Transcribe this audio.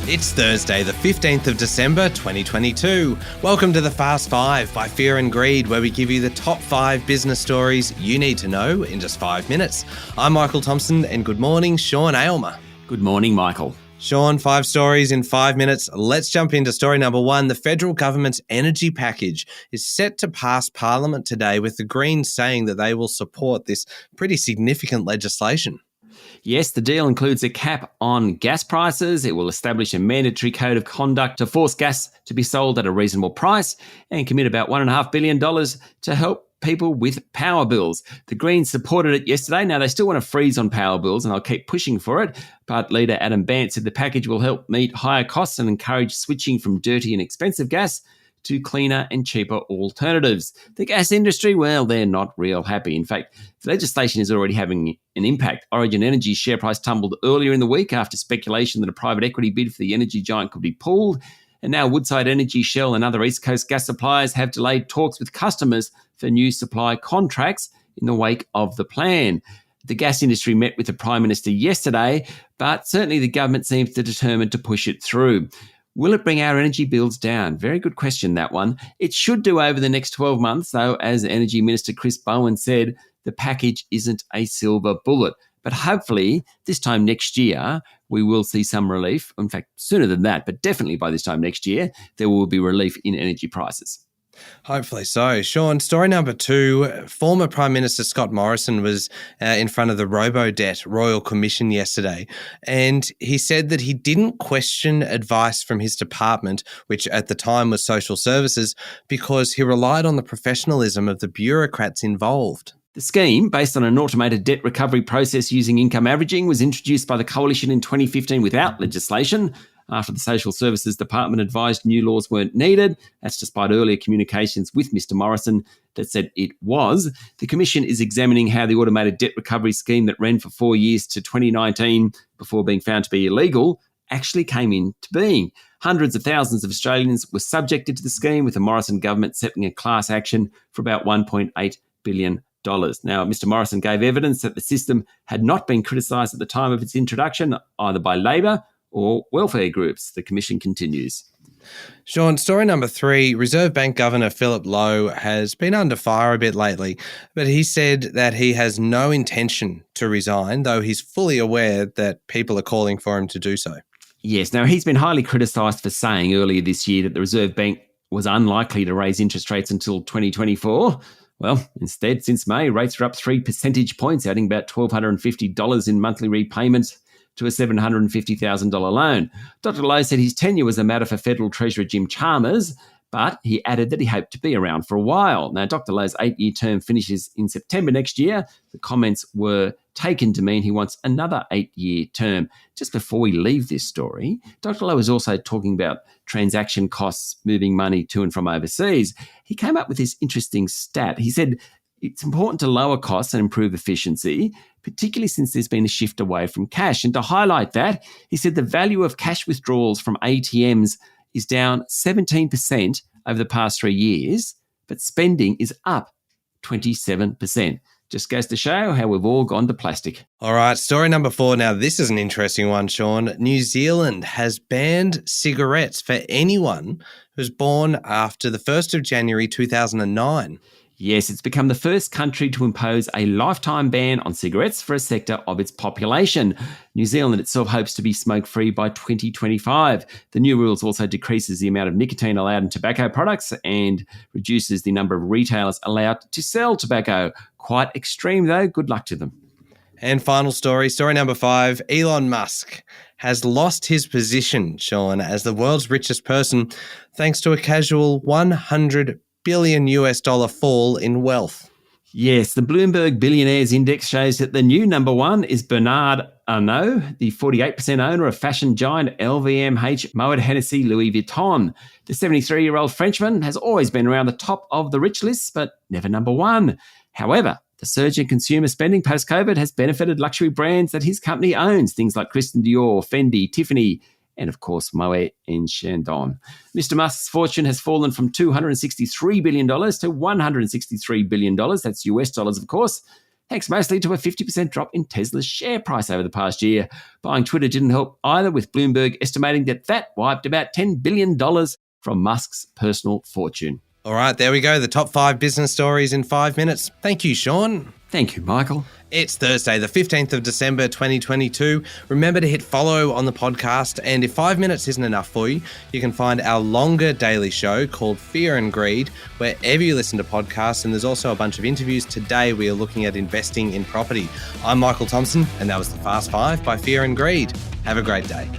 It's Thursday, the 15th of December, 2022. Welcome to the Fast Five by Fear and Greed, where we give you the top 5 business stories you need to know in just 5 minutes. I'm Michael Thompson, and good morning, Sean Aylmer. Good morning, Michael. Sean, 5 stories in 5 minutes. Let's jump into story number 1. The federal government's energy package is set to pass Parliament today, with the Greens saying that they will support this pretty significant legislation. Yes, the deal includes a cap on gas prices. It will establish a mandatory code of conduct to force gas to be sold at a reasonable price and commit about $1.5 billion to help people with power bills. The Greens supported it yesterday. Now, they still want to freeze on power bills, and they'll keep pushing for it. But Leader Adam Bandt said the package will help meet higher costs and encourage switching from dirty and expensive gas to cleaner and cheaper alternatives. The gas industry, well, they're not real happy. In fact, the legislation is already having an impact. Origin Energy's share price tumbled earlier in the week after speculation that a private equity bid for the energy giant could be pulled. And now Woodside Energy, Shell and other East Coast gas suppliers have delayed talks with customers for new supply contracts in the wake of the plan. The gas industry met with the Prime Minister yesterday, but certainly the government seems determined to push it through. Will it bring our energy bills down? Very good question, that one. It should do over the next 12 months, though, as Energy Minister Chris Bowen said, the package isn't a silver bullet. But hopefully, this time next year, we will see some relief. In fact, sooner than that, but definitely by this time next year, there will be relief in energy prices. Hopefully so. Sean, story number 2. Former Prime Minister Scott Morrison was in front of the Robodebt Royal Commission yesterday, and he said that he didn't question advice from his department, which at the time was Social Services, because he relied on the professionalism of the bureaucrats involved. The scheme, based on an automated debt recovery process using income averaging, was introduced by the Coalition in 2015 without legislation, after the Social Services Department advised new laws weren't needed. That's despite earlier communications with Mr Morrison that said it was. The Commission is examining how the automated debt recovery scheme that ran for 4 years to 2019 before being found to be illegal actually came into being. Hundreds of thousands of Australians were subjected to the scheme, with the Morrison government settling a class action for about $1.8 billion. Now, Mr Morrison gave evidence that the system had not been criticised at the time of its introduction, either by Labor or welfare groups. The Commission continues. Sean, story number 3. Reserve Bank Governor Philip Lowe has been under fire a bit lately, but he said that he has no intention to resign, though he's fully aware that people are calling for him to do so. Yes, now he's been highly criticised for saying earlier this year that the Reserve Bank was unlikely to raise interest rates until 2024. Well, instead, since May, rates are up 3 percentage points, adding about $1,250 in monthly repayments to a $750,000 loan. Dr. Lowe said his tenure was a matter for Federal Treasurer Jim Chalmers, but he added that he hoped to be around for a while. Now, Dr. Lowe's 8-year term finishes in September next year. The comments were taken to mean he wants another 8-year term. Just before we leave this story, Dr. Lowe was also talking about transaction costs, moving money to and from overseas. He came up with this interesting stat. He said it's important to lower costs and improve efficiency, particularly since there's been a shift away from cash. And to highlight that, he said the value of cash withdrawals from ATMs is down 17% over the past 3 years, but spending is up 27%. Just goes to show how we've all gone to plastic. All right, story number 4. Now, this is an interesting one, Sean. New Zealand has banned cigarettes for anyone who's born after the 1st of January 2009. Yes, it's become the first country to impose a lifetime ban on cigarettes for a sector of its population. New Zealand itself hopes to be smoke-free by 2025. The new rules also decreases the amount of nicotine allowed in tobacco products and reduces the number of retailers allowed to sell tobacco. Quite extreme, though. Good luck to them. And final story number 5. Elon Musk has lost his position, Sean, as the world's richest person, thanks to a casual $100 billion fall in wealth. Yes, the Bloomberg Billionaires Index shows that the new number 1 is Bernard Arnault, the 48% owner of fashion giant LVMH Moet Hennessy Louis Vuitton. The 73-year-old Frenchman has always been around the top of the rich lists, but never number 1. However, the surge in consumer spending post-COVID has benefited luxury brands that his company owns, things like Christian Dior, Fendi, Tiffany, and of course, Moet and Chandon. Mr. Musk's fortune has fallen from $263 billion to $163 billion. That's US dollars, of course. thanks mostly to a 50% drop in Tesla's share price over the past year. Buying Twitter didn't help either, with Bloomberg estimating that wiped about $10 billion from Musk's personal fortune. All right, there we go. The top 5 business stories in 5 minutes. Thank you, Sean. Thank you, Michael. It's Thursday, the 15th of December, 2022. Remember to hit follow on the podcast, and if 5 minutes isn't enough for you, you can find our longer daily show called Fear and Greed wherever you listen to podcasts, and there's also a bunch of interviews. Today, we are looking at investing in property. I'm Michael Thompson, and that was the Fast 5 by Fear and Greed. Have a great day.